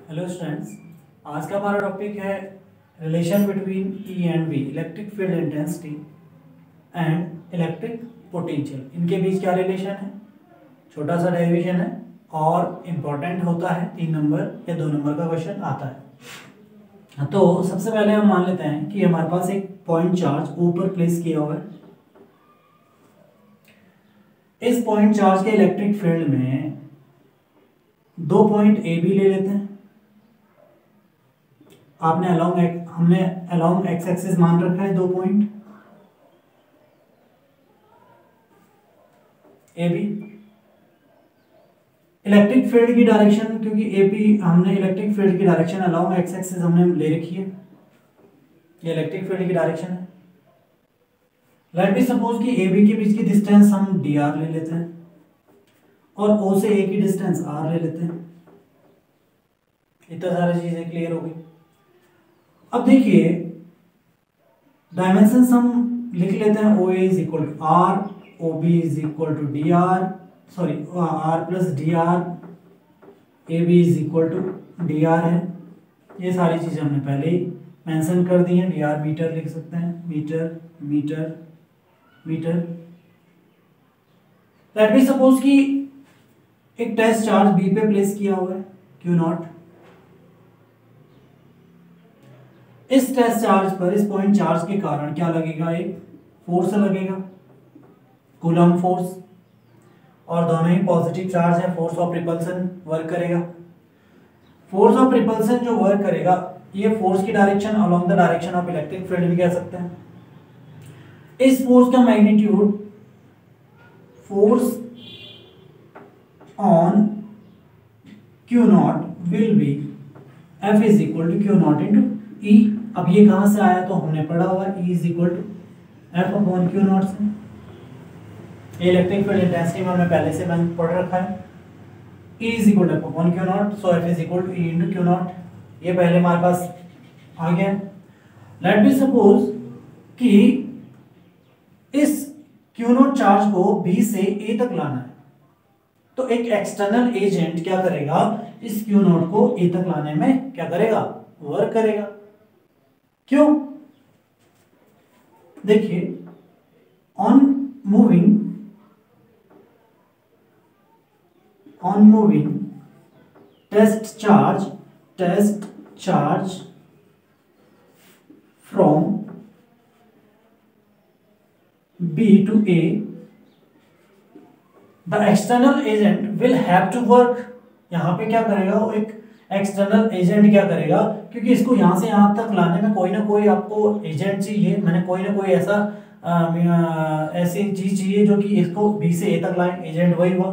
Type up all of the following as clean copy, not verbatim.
Hello students, आज का हमारा टॉपिक है relation between E and V, electric field intensity and electric potential. इनके बीच क्या रिलेशन है, छोटा सा डेरिवेशन है और इम्पोर्टेंट होता है। 3 नंबर या 2 नंबर का क्वेश्चन आता है। तो सबसे पहले हम मान लेते हैं कि हमारे पास एक पॉइंट चार्ज ऊपर प्लेस किया हुआ है। इस पॉइंट चार्ज के इलेक्ट्रिक फील्ड में 2 पॉइंट ए बी ले लेते हैं। हमने अलोंग एक्स एक्सिस मान रखा है 2 point A B. Electric field की डायरेक्शन, क्योंकि एपी हमने इलेक्ट्रिक फील्ड की डायरेक्शन अलोंग एक्स एक्सिस हमने ले रखी है, ये इलेक्ट्रिक फील्ड की डायरेक्शन है। लेट बी सपोज कि ए बी के बीच की डिस्टेंस हम डी आर ले लेते हैं और ओ से ए की डिस्टेंस आर ले लेते हैं। इतना सारी चीजें क्लियर हो गई। अब देखिए डायमेंशंस हम लिख लेते हैं। O A is equal to R, O B is equal to D R, sorry R plus D R, A B is equal to D R है। ये सारी चीजें हमने पहले ही मेंशन कर दी हैं। डी आर मीटर लिख सकते हैं, metre metre metre. Let be suppose कि एक टेस्ट चार्ज बी पे प्लेस किया हुआ है, क्यू नॉट। इस टेस्ट चार्ज पर, इस पॉइंट चार्ज के कारण क्या लगेगा, एक फोर्स लगेगा, कूलम फोर्स, और दोनों ही पॉजिटिव चार्ज है। फोर्स ऑफ रिपल्सन वर्क करेगा। फोर्स ऑफ रिपल्सन जो वर्क करेगा, ये फोर्स की direction along the direction of electric field भी कह सकते हैं। इस फोर्स का magnitude, force on Q naught will be F is equal to Q naught into E. अब ये कहां से आया, तो हमने पढ़ा हुआ है E is equal to F upon Q naught से। ये इलेक्ट्रिक फील्ड इंटेंसिटी में हमने पहले से मैंने पढ़ रखा है। E is equal to F upon Q naught, so F is equal to E into Q naught. ये पहले हमारे पास आ गया। लेट बी सपोज कि इस क्यू नॉट चार्ज को B से A तक लाना है, तो एक एक्सटर्नल एजेंट क्या करेगा, इस क्यू नॉट को A तक लाने में क्या करेगा, वर्क करेगा। क्यों, देखिए on moving test charge from B to A, the external agent will have to work। यहां पे क्या करेगा, वो एक एक्सटर्नल एजेंट क्या करेगा, क्योंकि इसको यहां से यहां तक लाने में कोई ना कोई आपको एजेंट चाहिए, मैंने कोई ना कोई ऐसा ऐसी चीज चाहिए जो कि इसको B से A तक लाए। एजेंट वही हुआ,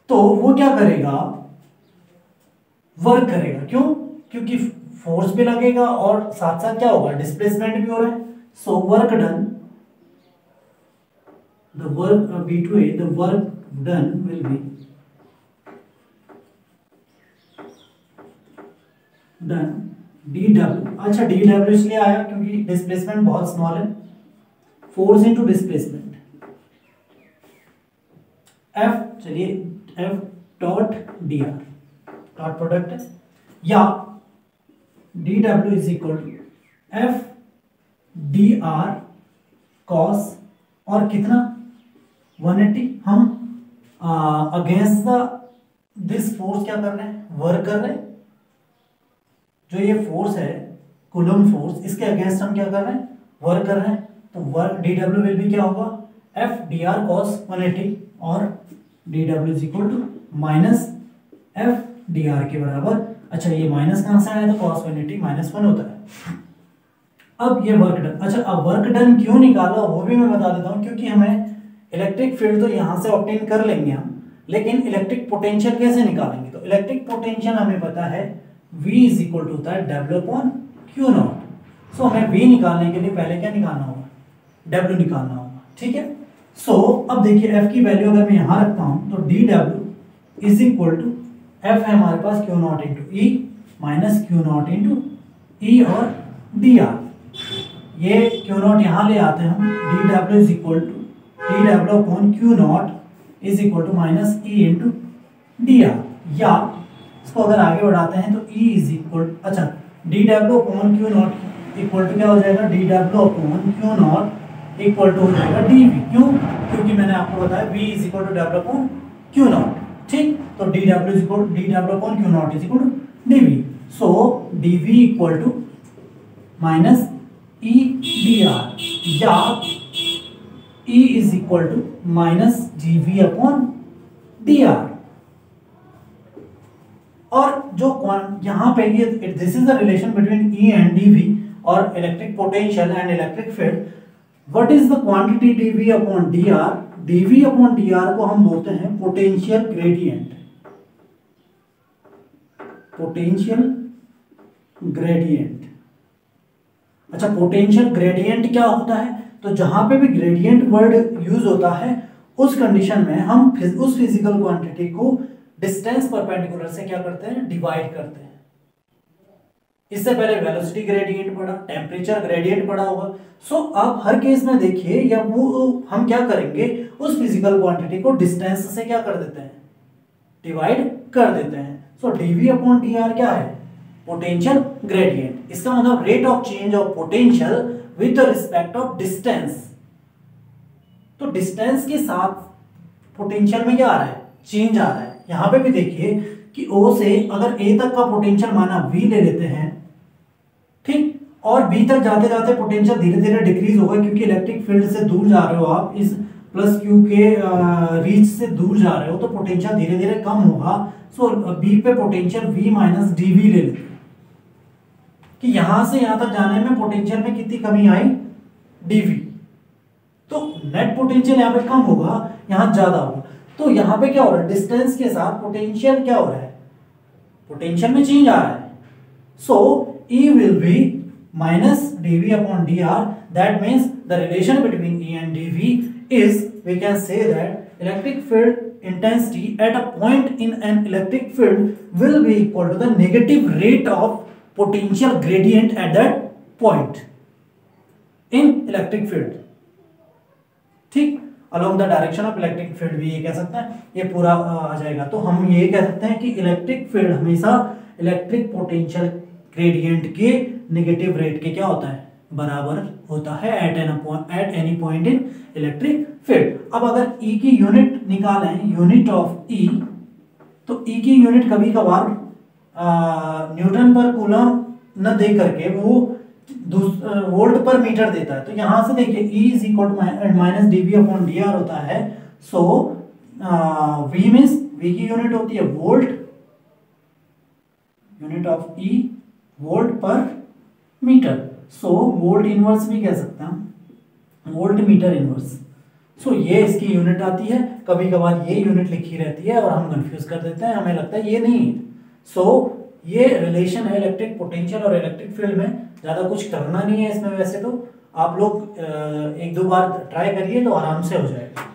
तो वो क्या करेगा, वर्क करेगा। क्यों, क्योंकि फोर्स भी लगेगा और साथ साथ क्या होगा, डिस्प्लेसमेंट भी हो रहा है। So work done, the work B to A, the work done will be done dW। अच्छा, dW इसलिए आया क्योंकि डिस्प्लेसमेंट बहुत स्मॉल है। फोर्स इनटू डिस्प्लेसमेंट, F, चलिए F dot dr, dot product है, या dW is equal to F dr cos, और कितना 180। हम अगेंस्ट दिस फोर्स क्या कर रहे हैं, वर्क कर रहे हैं। जो ये फोर्स है कूलम फोर्स, इसके अगेंस्ट हम क्या कर रहे हैं, वर्क कर रहे हैं। तो वर्क dW विल भी क्या होगा, F dr cos 180, और dW is equal to minus F dr के बराबर। अच्छा, ये माइनस कहां से आया, तो cos 180 -1 होता है। अब ये वर्क डन। अच्छा, अब वर्क डन क्यों निकाला वो भी मैं बता देता हूं, क्योंकि हमें इलेक्ट्रिक फील्ड तो यहां से ऑब्टेन कर लेंगे हम, लेकिन इलेक्ट्रिक पोटेंशियल कैसे निकालेंगे। तो इलेक्ट्रिक पोटेंशियल हमें पता है V इज इक्वल टू होता है W अपॉन क्यू नॉट। सो हमें V निकालने के लिए पहले क्या निकालना होगा, W निकालना होगा। ठीक है, सो अब देखिए F की वैल्यू अगर मैं यहां रखता हूं, तो dW is equal to F है हमारे पास Q naught into E minus Q naught into E और dr। ये क्यू नॉट यहां ले आते हैं हम, dW is equal to dW upon Q naught is equal to minus E into dr, या इसको अगर आगे बढ़ाते हैं तो E इज इक्वल, अच्छा D W upon Q naught equal to क्या हो जाएगा, D W upon Q naught equal to हो जाएगा डी वी। क्यों? क्योंकि मैंने आपको बताया V is equal to W upon Q naught, ठीक। तो D W is equal D W upon Q naught is equal to D V. So D V equal to minus E D R, या E is equal to minus G V upon D R. और जो यहाँ पे ये this is the relation between E and dV और electric potential and electric field. What is the quantity dV upon dr? dV upon dr को हम बोलते हैं पोटेंशियल ग्रेडियंट। पोटेंशियल ग्रेडियंट, अच्छा पोटेंशियल ग्रेडियंट क्या होता है? तो जहां पे भी ग्रेडियंट वर्ड यूज होता है उस कंडीशन में हम उस फिजिकल क्वांटिटी को डिस्टेंस परपेंडिकुलर से क्या करते हैं, डिवाइड करते हैं। इससे पहले वेलोसिटी ग्रेडियंट पढ़ा, टेम्परेचर ग्रेडियंट पढ़ा होगा। सो अब हर केस में देखिए या वो हम क्या करेंगे, उस फिजिकल क्वांटिटी को डिस्टेंस से क्या कर देते हैं, डिवाइड कर देते हैं। सो डीवी अपॉन डी आर क्या है, पोटेंशियल ग्रेडियंट। इसका मतलब rate of change of potential with respect of distance. तो डिस्टेंस के साथ पोटेंशियल में क्या आ रहा है, चेंज आ रहा है। यहां पे भी देखिए कि O से अगर A तक का पोटेंशियल माना V ले लेते हैं, ठीक, और B तक जाते जाते पोटेंशियल धीरे धीरे डिक्रीज होगा क्योंकि इलेक्ट्रिक फील्ड से दूर जा रहे हो आप, इस प्लस Q के रीच से दूर जा रहे हो तो पोटेंशियल धीरे धीरे कम होगा। सो B पे potential V minus D V ले लेते हैं कि यहां से यहां तक जाने में पोटेंशियल में कितनी कमी आई, dV। तो नेट पोटेंशियल यहां पे कम होगा, यहां ज्यादा होगा। तो यहां पे क्या हो रहा है, डिस्टेंस के साथ पोटेंशियल क्या हो रहा है, पोटेंशियल में चेंज आ रहा है। सो E will be minus dV upon dr. That means the relation between E and dV is, we can say that electric field intensity at a point in an electric field will be equal to the negative rate of potential gradient at that point in electric field, ठीक। along the direction of electric field भी ये कह सकते हैं, ये पूरा आ जाएगा। तो हम ये कह सकते हैं कि इलेक्ट्रिक फील्ड हमेशा इलेक्ट्रिक पोटेंशियल ग्रेडियंट के नेगेटिव रेट के क्या होता है, बराबर होता है at any point in electric field. अब अगर E की यूनिट निकालें, यूनिट ऑफ E, तो E की यूनिट कभी कभार न्यूटन पर कूलम न दे करके वो वोल्ट पर मीटर देता है। तो यहां से देखिए E is equal to minus D V upon D R होता है। सो V मीन्स V की यूनिट होती है volt, unit of E volt per metre. So volt inverse भी कह सकते हैं, वोल्ट मीटर इनवर्स। सो ये इसकी यूनिट आती है। कभी कभार ये यूनिट लिखी रहती है और हम कंफ्यूज कर देते हैं, हमें लगता है ये नहीं है। सो ये रिलेशन है इलेक्ट्रिक पोटेंशियल और इलेक्ट्रिक फील्ड में, ज़्यादा कुछ करना नहीं है इसमें। वैसे तो आप लोग एक दो बार ट्राई करिए तो आराम से हो जाएगा।